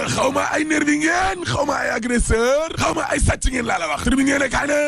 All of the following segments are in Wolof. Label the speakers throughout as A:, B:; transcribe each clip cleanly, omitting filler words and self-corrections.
A: xaw ma ay nervi ngeen xaw ma ay agresseur xaw ma ay sàcc ngeen laa la wax tribune ngeen kaay ne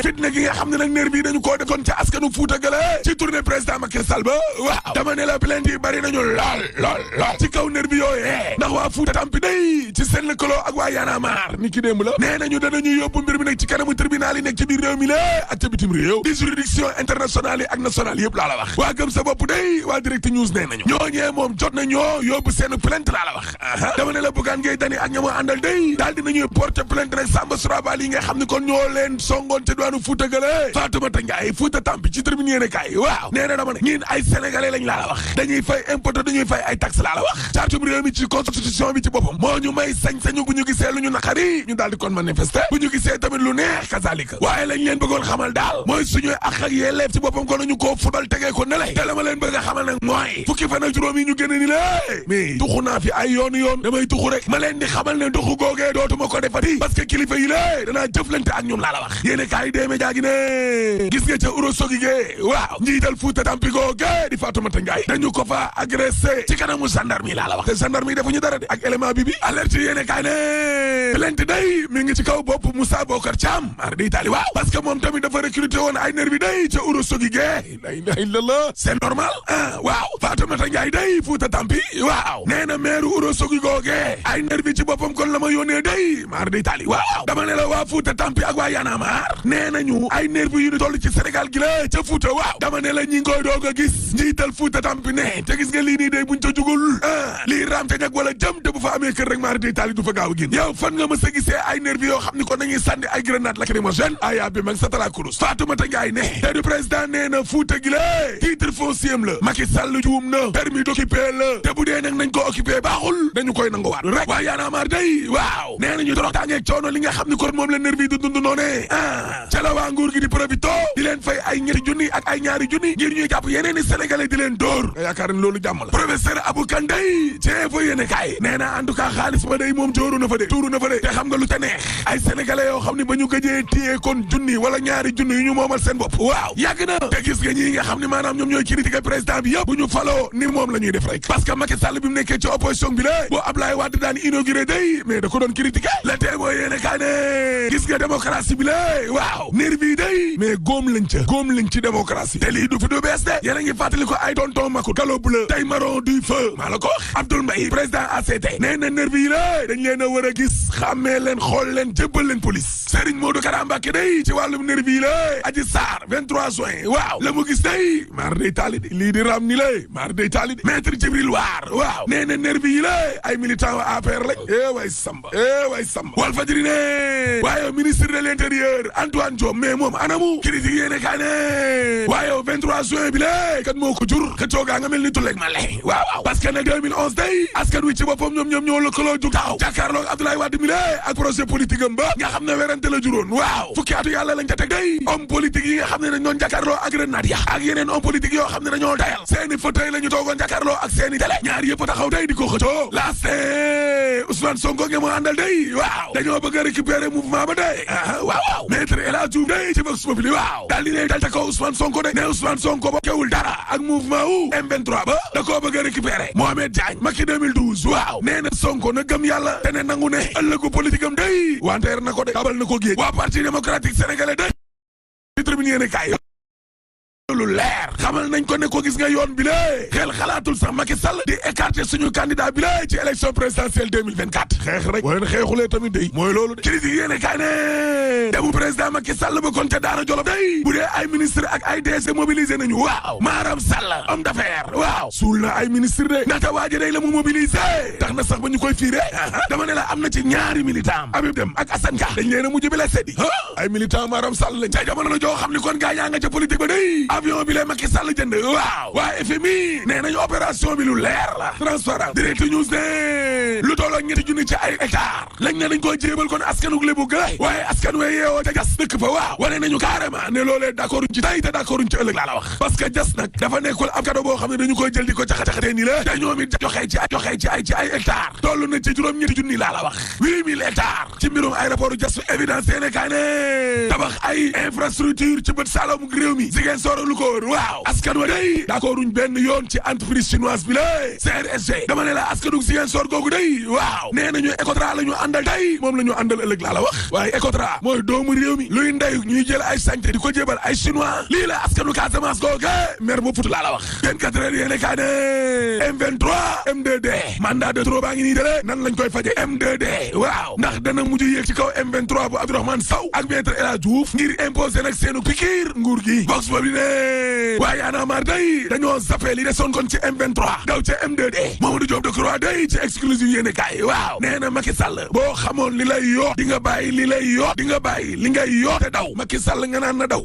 A: fitna gi nga xam ne nag nervi dañu koo defoon ca askanu Fuuta gale ci tournée président Macky Sall ba waaw dama ne la plainte yi bari nañu lool ci kaw nervi yooyee ndax waa Fuuta Tampi day ci seen lëkkaloo ak waa Y'en a marre ni ki démb la nee nañu danañu yóbbu mbir mi nag ci kanamu tribunal yi nekk ci biir réew mi la ak ca bitim réew di juridiction internationale yi ak nationale yëpp laa la wax waa gëm sa bopp day waa direct news nee nañu ñooñee moom jot na ñoo yóbbu seen plainte laa la wax dama ne la Bougane Gueye Dany ak ñamoo àndal day daal dinañuy porter plainte rek Samba Surabali yi nga xam ne kon ñoo leen songoon ca diwaanu Fuuta gale Fatoumata Ndiaye Fuuta Tampi ci tribune yéene kaay waaw nee na dama ne ñin ay sénégalais lañ laa la wax dañuy fay impôt dañuy fay ay taxe laa la wax cartum réew mi ci constitution bi ci boppam moo ñu may sañ-sañu bu ñu gisee lu ñu naqari ñu daal di kon manifester bu ñu gisee tamit lu neex kazalika waaye lañ leen bëggoon xamal daal mooy suñuy ak ak yelleef ci boppam kon nañu koo fubal tegee ko ne lay te la ma leen bëgg a xamal nag mooy fukki fan ak juróom yi ñu génn ni la mais tuxu naa fi ay yoon damay tuxu rek ma leen di xamal ne tuxu googee dootuma ko defati parce que kilifa yi la danaa jëflante ak ñoom laa la wax yéene kaay dee média gi ne gis nga ca uro sogi gee waaw njiital Fuuta Tampi googee di Fatoumata Ndiaye dañu ko fa agressé ci kanamu gendarme yi laa la wax te gendarme yi defuñu dara de ak élément bi alerte yéene kaay ne plainte day mi ngi ci kaw bopp Moussa Bokar Thiam mar day taali waaw parce que moom tamit dafa recruté woon ay nervi day ca uro sogi gee la ilaha illallah c'est normal waaw Fatoumata Ndiaye day Fuuta Tampi waaw nee na maire uro sogi googee ay nervi ci boppam kon la ma yónnee day mar day taali waaw dama ne la waa Fuuta Tampi ak waa Y'en a marre nee nañu ay nervi yu ñu toll ci Sénégal gi la ca Fuuta waaw dama ne la ñi ngi koy doog a gis njiital Fuuta Tampi ne te gis nga lii nii day buñ ca jugul lii raam te ñag wala jëm te bu fa amee kër rek mar day taali du fa gaaw a génn yow fan nga mës a gisee ay nervi yoo xam ni kon nañuy sànni ay grenade lacrymogène aya bi mag satala kurus Fatoumata Ndiaye ne te du président nee na Fuuta gi la titre foncier la Macky Sall juum na permis d'occuper la te bu dee nag nañ ko occupé baaxul dañu koy nanguwaat rek waa Y'en a marre day waaw nee nañu toroxtaangeeg coono li nga xam ni kon moom la nervi du dund noone ca la waa nguur gi di profito di leen fay ay ñetti junni ak ay ñaari junni ngir ñuy jàpp yeneen i sénégalais di leen dóor nga yaakaar ne loolu jàmm la professeur Abou Kane day ci info yéene kaay nee na en tout cas xaalis ba day moom jooru na fa de tuuru na fa de te xam nga lu te neex ay sénégalais yoo xam ne ba ñu gëjee téye kon junni wala ñaari junni yu ñu moomal seen bopp waaw yàgg na te gis nga ñii nga xam ne maanaam ñoom ñooy critiquer président bi yëpp bu ñu faloo ni moom la ñuy def rek parce que Macky Sall bi mu nekkee ci opposition bi la boo Ablaye Wade daan inauguré day mais da ko doon critiquer la tee mooy yéene kaay ne gis nga démocratie bi la waaw nervi day mais góom lañ ci démocratie te lii du fi du bees de yéen a ngi fàttali ko ay tonton Macoute Gallo Bleu tey Marron du feu maa la ko wax Abdoul Mbaye président ACT nee na nervi yi la dañ leen a war a gis xàmmee leen xool leen jébbal leen police Serigne Modou Kara Mbacké day ci wàllum nervi yi la Adji Sarr 23 juin waaw la mu gis day maar day taali di lii di ram ni la maar day taali di maître Djibril War waaw nee na nervi yi la ay militant wa APR lañ way Samba Walfadjri ne waaye ministre de l'intérieur Antoine Diome mais moom anamu critique yéene kaa ne waaye 23 juin bi la kat moo ko jur ka coogaa nga mel ni tulleeg ma le waaw parce que nag 2011 day askan wi ci boppam ñoom ñoo lëkkaloo jug taxaw jàkkaarloo Abdoulaye Wade mi la ak projet politique am ba nga xam ne werante la juróon waaw fukki atu yàlla lañ ca teg day homme politique yi nga xam ne dañ doon jàkkaarloo ak grenade ya ak yeneen homme politique yoo xam ne dañoo dayal seeni fauteuil la ñu toogoon jàkkaarloo ak seeni télé ñaar yëpp taxaw day di ko xëccoo laaste Ousmane Sonko nge moo àndal day waaw dañoo bëgg a récupérer mouvement ba day waaw maître El Hadji Diouf day ci Vox Populi waaw daal di ne dal ta kaw Ousmane Sonko de ne Ousmane Sonko ba kewul dara ak mouvement wu M23 ba da koo bëgg a récupérer Mohamed Diagne Macky 2012 waaw nee na Sonko na gëm yàlla te ne nangu ne ëllëgu politique am day wanteer na ko de kabal na ko géej waa parti démocratique sénégalais day ci tribune yéene kaay lu leer xamal nañ ko ne ko gis nga yoon bi lée xel xalaatul sax Macky Sall di écarter suñu candidat bi lée ci élection présidentielle 2024 xeex rek boo leen xeexulee tamit day mooy loolu de critique yéene kaay ne demu président Macky Sall ba kon ca Daara Jolof day bu dee ay ministre ak ay DG mobilisé nañu waaw Maram Sall homme d'affaires waaw suul na ay ministre de ndaxte waaji day la mu mobilisé tax na sax ba ñu koy fiire dama ne la am na ci ñaari militant Habib Dem ak Assane Ka dañ leen a mujj bi la seddi ay militant Maram Sall lañ ca jamono la joo xam ni kon gaa yaa nga ca politique ba day avion bi la Macky Sall jënd waaw waa FMI nee nañu opération bi lu leer la transparent direct news ne lu tolloo ñetti junni ci ay hectare lañ ne dañ koy jébal kon askanug Lebu gay waaye askan we yeewoo ca jas dëkk fa waaw wane nañu carrément ne loolee d'accord ci tey te d'accord ci ëllëg laa la wax parce que jas nag dafa nekkul ab cadeau boo xam ne dañu koy jël di ko caxa-caxatee nii la te ñoom it joxe ci ay hectare toll na ci juróom ñetti junni laa la wax 8000 hectares ci mbirum aéroport jas évidence yéene kaay ne tabax ay infrastructure ci bët Saloum réew mi Ziguinchor lu ko wër waaw askan wa day d'accorduñ benn yoon ci entreprise chinoise bi la CRSG dama ne la askanu Ziguinchor googu day waaw nee nañu Ecotra la ñu àndal tey moom la ñu àndal ëllëg laa la wax waaye Ecotra mooy doomu réew mi luy ndeyu ñuy jël ay sañte di ko jébal ay chinois lii la askanu Casamance googu mer bu futu laa la wax 24 heures yéene kaa ne M23 M2D mandat de trop baa ngi nii dale nan lañ koy faje M2D waaw ndax dana mujj yéeg ci kaw M23 bu Abdourahmane Sow ak maître El Hadji Diouf ngir imposer nag seenu pikiir nguur gi box boobu ne waaye Y'en a marre day dañoo zappé li desoon kon ci M23 daw ca M2D Mamadou Diop Decroix day ci exclusive yéene kaay waaw nee na Macky Sall boo xamoon li lay yoot di nga bàyyi li lay yoot di nga bàyyi li ngay yoote daw Macky Sall nga naan na daw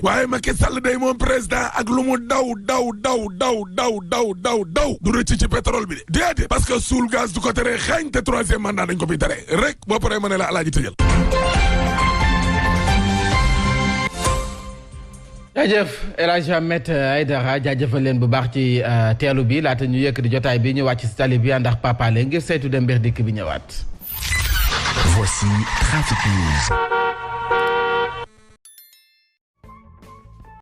A: waaye Macky Sall day moom président ak lu mu daw du rëcc ci pétrole bi de déedéet parce que suul gaz du ko tere xeeñ te troisième mandat dañ ko fi tere rek boo paree ma ne la alaaji tëjal
B: jaajëf El Hadj Ahmed Aïdara jaajëfal leen bu baax ci teelu bi laata ñu yëkkati jotaay bi ñu wàcc si tali bi ndax papale ngir saytu dem mbir dikk bi ñëwaat.
C: Voici Trafic News.